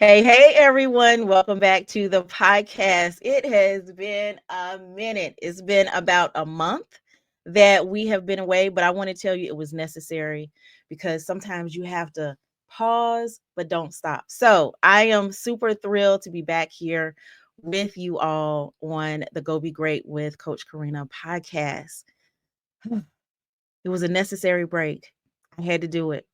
Hey, everyone. Welcome back to the podcast. It has been a minute. It's been about a month that we have been away, but I want to tell you it was necessary because sometimes you have to pause, but don't stop. So I am super thrilled to be back here with you all on the Go Be Great with Coach Karena podcast. It was a necessary break. I had to do it.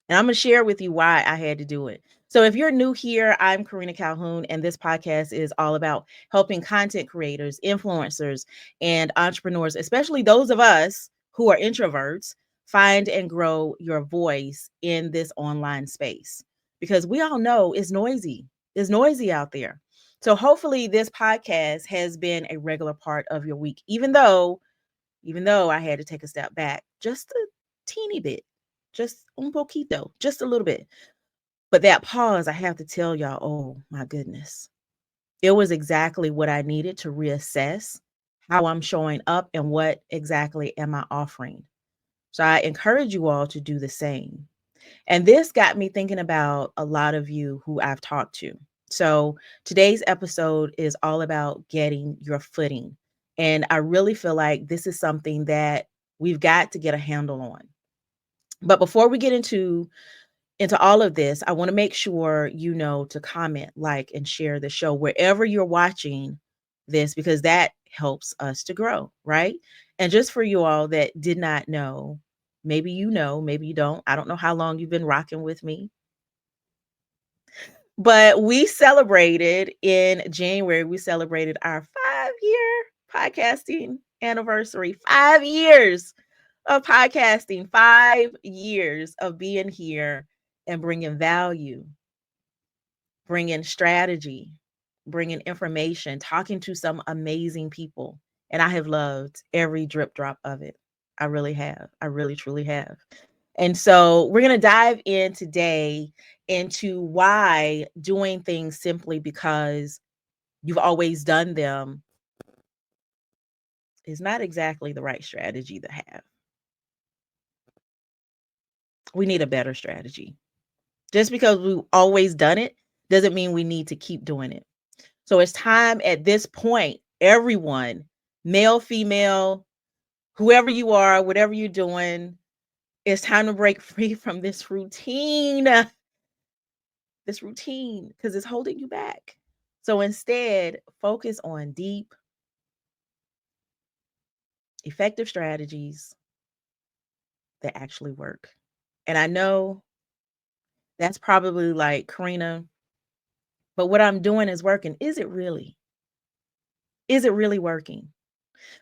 And I'm going to share with you why I had to do it. So, if you're new here, I'm Karena Calhoun, and this podcast is all about helping content creators, influencers, and entrepreneurs, especially those of us who are introverts, find and grow your voice in this online space. Because we all know it's noisy. It's noisy out there. So, hopefully, this podcast has been a regular part of your week, even though I had to take a step back just a teeny bit, just un poquito, just a little bit. But that pause, I have to tell y'all, oh my goodness, it was exactly what I needed to reassess how I'm showing up and what exactly am I offering. So I encourage you all to do the same. And this got me thinking about a lot of you who I've talked to. So today's episode is all about getting your footing. And I really feel like this is something that we've got to get a handle on. But before we get into all of this, I want to make sure you know to comment, like, and share the show wherever you're watching this because that helps us to grow, right? And just for you all that did not know, maybe you don't. I don't know how long you've been rocking with me, but we celebrated in January, we celebrated our 5-year podcasting anniversary. 5 years of podcasting, 5 years of being here and bringing value, bringing strategy, bringing information, talking to some amazing people. And I have loved every drip drop of it. I really have. I really, truly have. And so we're going to dive in today into why doing things simply because you've always done them is not exactly the right strategy to have. We need a better strategy. Just because we've always done it doesn't mean we need to keep doing it. So it's time at this point, everyone, male, female, whoever you are, whatever you're doing, it's time to break free from this routine, because it's holding you back. So instead, focus on deep, effective strategies that actually work. And I know that's probably like, Karena, but what I'm doing is working. Is it really? Is it really working?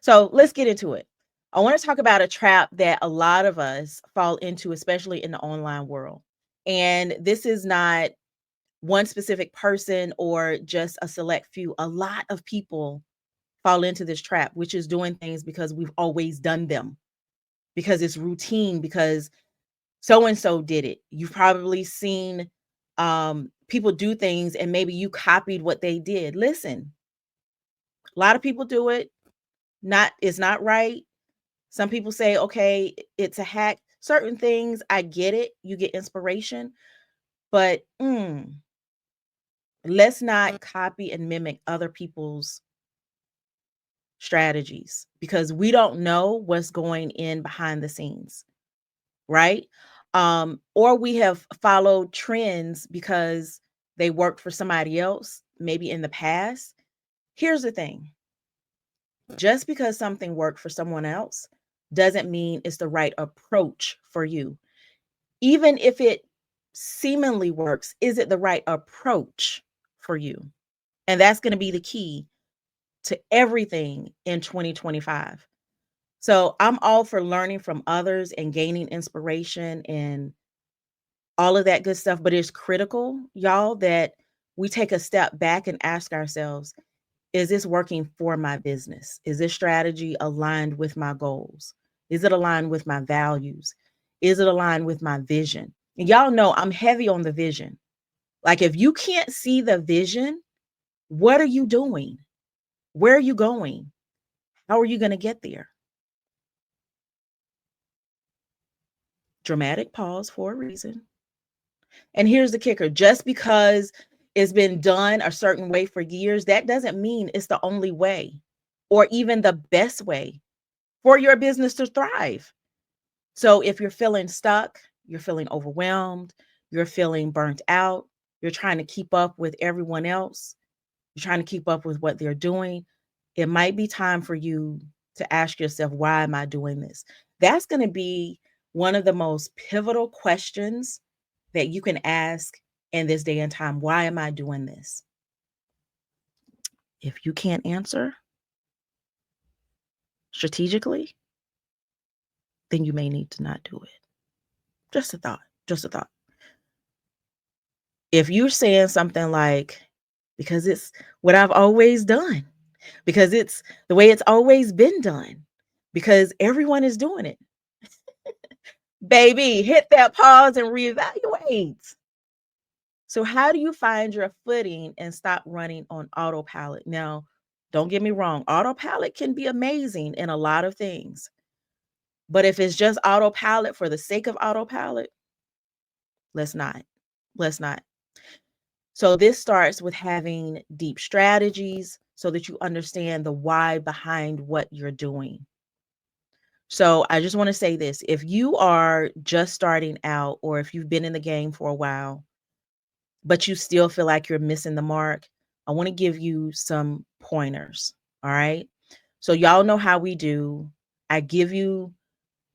So let's get into it. I want to talk about a trap that a lot of us fall into, especially in the online world. And this is not one specific person or just a select few. A lot of people fall into this trap, which is doing things because we've always done them, because it's routine, because so and so did it. You've probably seen people do things and maybe you copied what they did. Listen, a lot of people do it. It's not right. Some people say, okay, it's a hack. Certain things, I get it. You get inspiration, but let's not copy and mimic other people's strategies because we don't know what's going in behind the scenes, right? Or we have followed trends because they worked for somebody else, maybe in the past. Here's the thing, just because something worked for someone else doesn't mean it's the right approach for you. Even if it seemingly works, is it the right approach for you? And that's going to be the key to everything in 2025. So I'm all for learning from others and gaining inspiration and all of that good stuff. But it's critical, y'all, that we take a step back and ask ourselves, is this working for my business? Is this strategy aligned with my goals? Is it aligned with my values? Is it aligned with my vision? And y'all know I'm heavy on the vision. Like, if you can't see the vision, what are you doing? Where are you going? How are you going to get there? Dramatic pause for a reason. And here's the kicker, just because it's been done a certain way for years, that doesn't mean it's the only way or even the best way for your business to thrive. So if you're feeling stuck, you're feeling overwhelmed, you're feeling burnt out, you're trying to keep up with everyone else, you're trying to keep up with what they're doing, it might be time for you to ask yourself, why am I doing this? That's going to be one of the most pivotal questions that you can ask in this day and time. Why am I doing this? If you can't answer strategically, then you may need to not do it. Just a thought. Just a thought. If you're saying something like, because it's what I've always done, because it's the way it's always been done, because everyone is doing it, baby, hit that pause and reevaluate. So, how do you find your footing and stop running on autopilot? Now, don't get me wrong, autopilot can be amazing in a lot of things. But if it's just autopilot for the sake of autopilot, let's not. Let's not. So this starts with having deep strategies so that you understand the why behind what you're doing. So I just want to say this, if you are just starting out or if you've been in the game for a while, but you still feel like you're missing the mark, I want to give you some pointers. All right. So y'all know how we do. I give you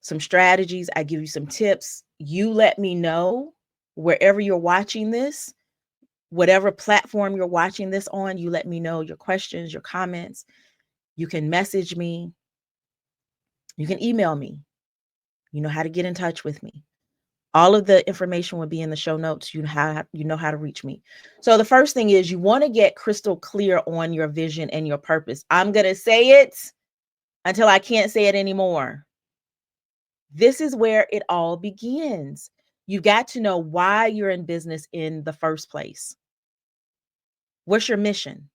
some strategies, I give you some tips. You let me know wherever you're watching this, whatever platform you're watching this on, you let me know your questions, your comments. You can message me. You can email me. You know how to get in touch with me. All of the information will be in the show notes. You know how to reach me. So the first thing is you want to get crystal clear on your vision and your purpose. I'm going to say it until I can't say it anymore. This is where it all begins. You got to know why you're in business in the first place. What's your mission?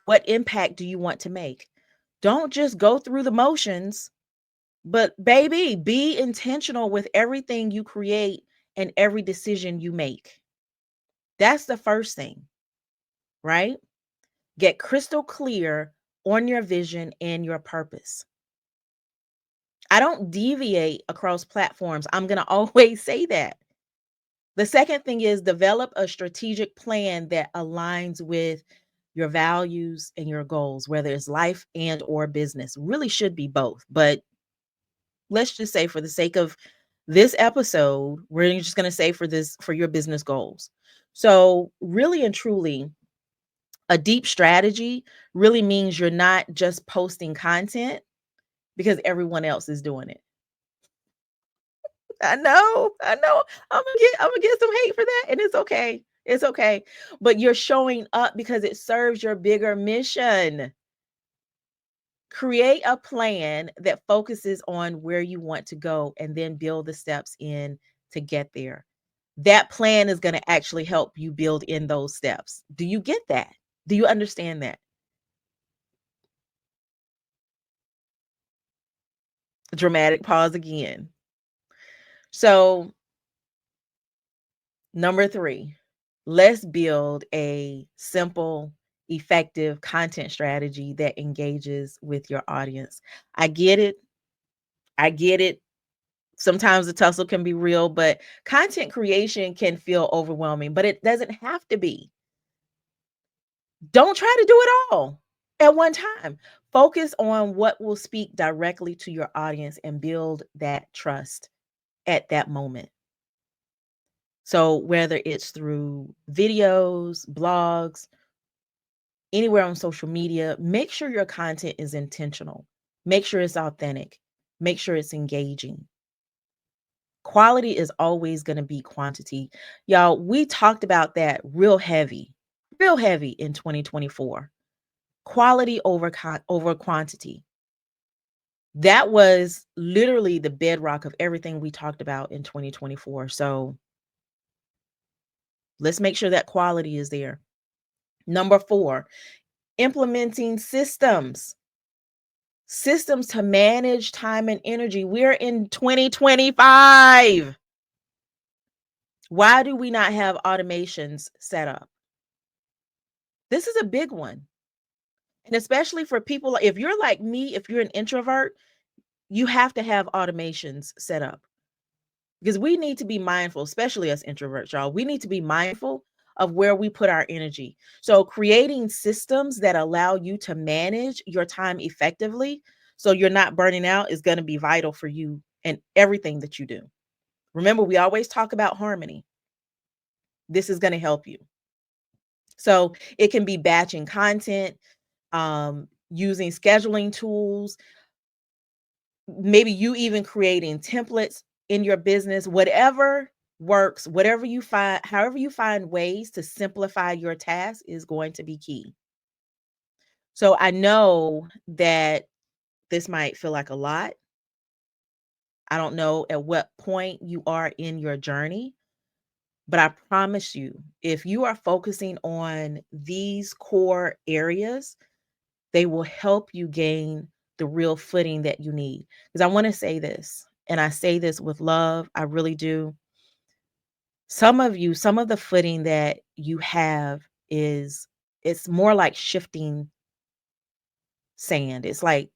What impact do you want to make? Don't just go through the motions, but baby, be intentional with everything you create and every decision you make. That's the first thing, right? Get crystal clear on your vision and your purpose. I don't deviate across platforms. I'm going to always say that. The second thing is develop a strategic plan that aligns with your values and your goals, whether it's life and or business. Really should be both, but let's just say for the sake of this episode, we're just going to say for your business goals. So, really and truly, a deep strategy really means you're not just posting content because everyone else is doing it. I know, I know. I'm gonna get some hate for that, and it's okay. It's okay. But you're showing up because it serves your bigger mission. Create a plan that focuses on where you want to go and then build the steps in to get there. That plan is going to actually help you build in those steps. Do you get that? Do you understand that? Dramatic pause again. So, number 3, let's build a simple, effective content strategy that engages with your audience. I get it. I get it. Sometimes the tussle can be real, but content creation can feel overwhelming, but it doesn't have to be. Don't try to do it all at one time. Focus on what will speak directly to your audience and build that trust at that moment. So, whether it's through videos, blogs, anywhere on social media, make sure your content is intentional. Make sure it's authentic. Make sure it's engaging. Quality is always going to be quantity. Y'all, we talked about that real heavy in 2024. Quality over quantity. That was literally the bedrock of everything we talked about in 2024. So let's make sure that quality is there. Number 4, implementing systems. systems to manage time and energy. We're in 2025. Why do we not have automations set up? This is a big one. And especially for people, if you're like me, if you're an introvert, you have to have automations set up because we need to be mindful, especially us introverts, y'all. We need to be mindful of where we put our energy. So, creating systems that allow you to manage your time effectively so you're not burning out is going to be vital for you and everything that you do. Remember, we always talk about harmony. This is going to help you. So, it can be batching content, using scheduling tools, maybe you even creating templates in your business, whatever works, whatever you find, however you find ways to simplify your task is going to be key. So I know that this might feel like a lot. I don't know at what point you are in your journey, but I promise you, if you are focusing on these core areas, they will help you gain the real footing that you need. Because I want to say this, and I say this with love, I really do. Some of you, some of the footing that you have is it's more like shifting sand. It's like,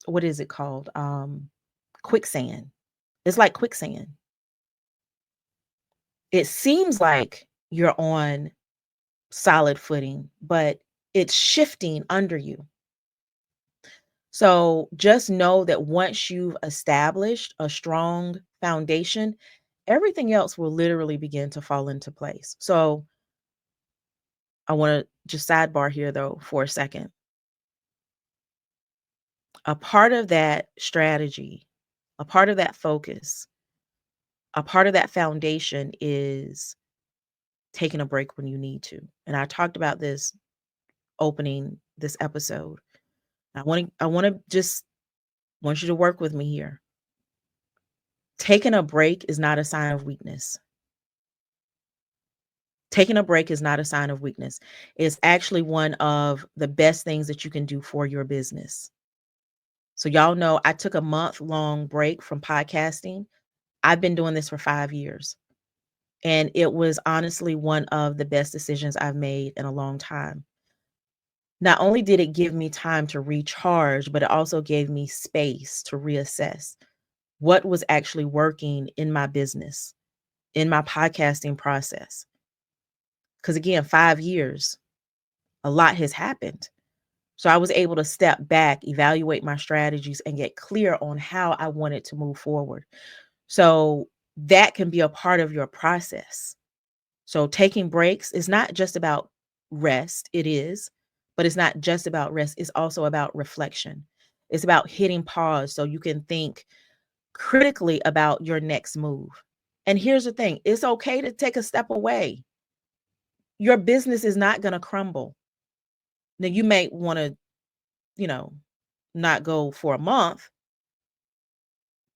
what is it called? Quicksand. It's like quicksand. It seems like you're on solid footing, but it's shifting under you. So just know that once you've established a strong foundation, everything else will literally begin to fall into place. So I want to just sidebar here though for a second. A part of that strategy, a part of that focus, a part of that foundation is taking a break when you need to. And I talked about this opening this episode. I want to just want you to work with me here. Taking a break is not a sign of weakness. Taking a break is not a sign of weakness. It's actually one of the best things that you can do for your business. So, y'all know I took a month-long break from podcasting. I've been doing this for 5 years. And it was honestly one of the best decisions I've made in a long time. Not only did it give me time to recharge, but it also gave me space to reassess what was actually working in my business, in my podcasting process. Because again, 5 years, a lot has happened. So I was able to step back, evaluate my strategies, and get clear on how I wanted to move forward. So that can be a part of your process. So taking breaks is not just about rest, it is, but it's not just about rest, it's also about reflection. It's about hitting pause so you can think critically about your next move. And here's the thing, it's okay to take a step away. Your business is not going to crumble. Now you may want to, you know, not go for a month,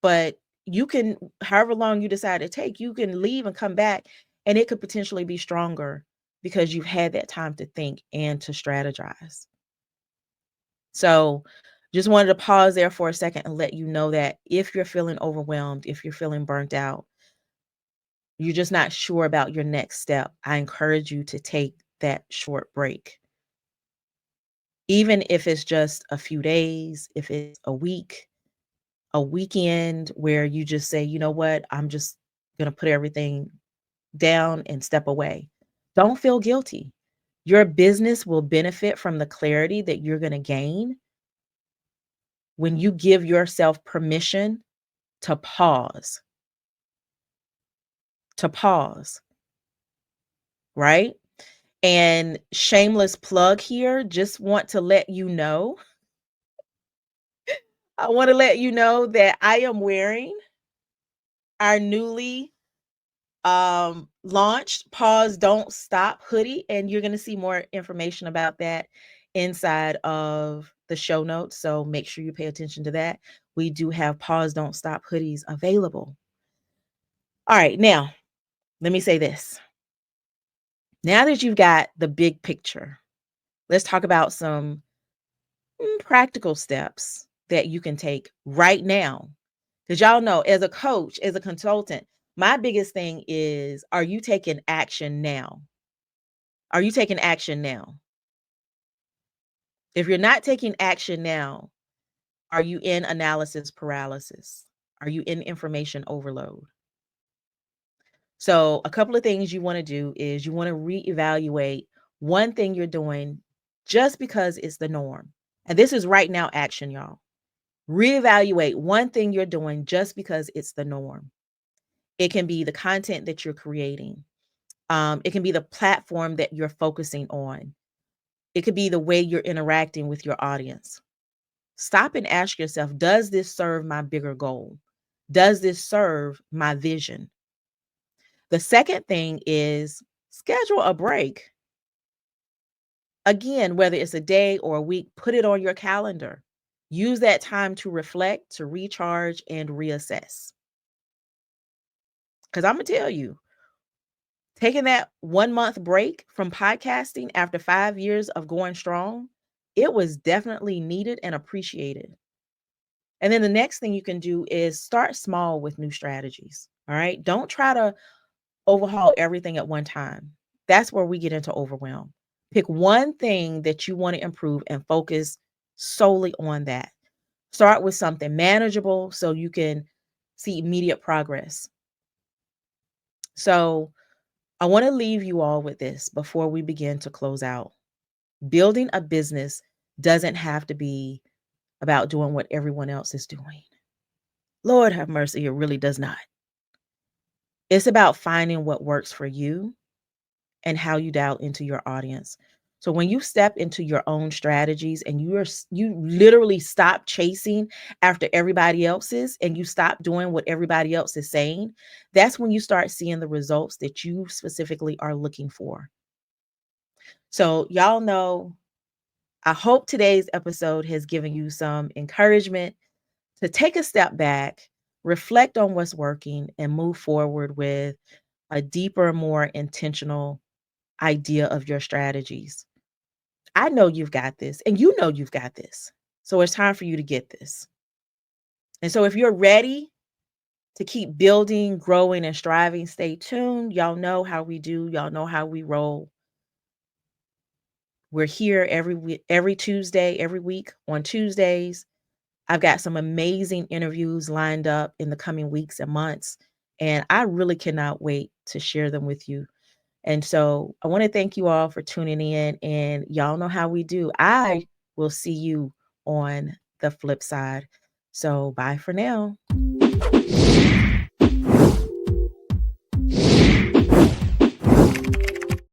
but you can, however long you decide to take, you can leave and come back and it could potentially be stronger because you've had that time to think and to strategize. So just wanted to pause there for a second and let you know that if you're feeling overwhelmed, if you're feeling burnt out, you're just not sure about your next step, I encourage you to take that short break. Even if it's just a few days, if it's a week, a weekend where you just say, you know what, I'm just going to put everything down and step away. Don't feel guilty. Your business will benefit from the clarity that you're going to gain when you give yourself permission to pause, right? And shameless plug here, just want to let you know, I want to let you know that I am wearing our newly launched Pause Don't Stop hoodie, and you're going to see more information about that inside of the show notes, so make sure you pay attention to that. We do have Pause Don't Stop hoodies available. All right, now let me say this. Now that you've got the big picture, let's talk about some practical steps that you can take right now. Because y'all know, as a coach, as a consultant, my biggest thing is, are you taking action now? Are you taking action now? If you're not taking action now, are you in analysis paralysis? Are you in information overload? So, a couple of things you want to do is you want to reevaluate one thing you're doing just because it's the norm. And this is right now action, y'all. Reevaluate one thing you're doing just because it's the norm. It can be the content that you're creating. It can be the platform that you're focusing on. It could be the way you're interacting with your audience. Stop and ask yourself, does this serve my bigger goal? Does this serve my vision? The second thing is schedule a break. Again, whether it's a day or a week, put it on your calendar. Use that time to reflect, to recharge, and reassess. Because I'm going to tell you, taking that 1 month break from podcasting after 5 years of going strong, it was definitely needed and appreciated. And then the next thing you can do is start small with new strategies. All right. Don't try to overhaul everything at one time. That's where we get into overwhelm. Pick one thing that you want to improve and focus solely on that. Start with something manageable so you can see immediate progress. So, I want to leave you all with this before we begin to close out. Building a business doesn't have to be about doing what everyone else is doing. Lord have mercy, it really does not. It's about finding what works for you and how you dial into your audience. So when you step into your own strategies and you literally stop chasing after everybody else's and you stop doing what everybody else is saying, that's when you start seeing the results that you specifically are looking for. So y'all know, I hope today's episode has given you some encouragement to take a step back, reflect on what's working, and move forward with a deeper, more intentional idea of your strategies. I know you've got this, and you know you've got this. So it's time for you to get this. And so if you're ready to keep building, growing, and striving, stay tuned. Y'all know how we do, y'all know how we roll. We're here every Tuesday, every week on Tuesdays. I've got some amazing interviews lined up in the coming weeks and months, and I really cannot wait to share them with you. And so I want to thank you all for tuning in, and y'all know how we do. I will see you on the flip side. So bye for now.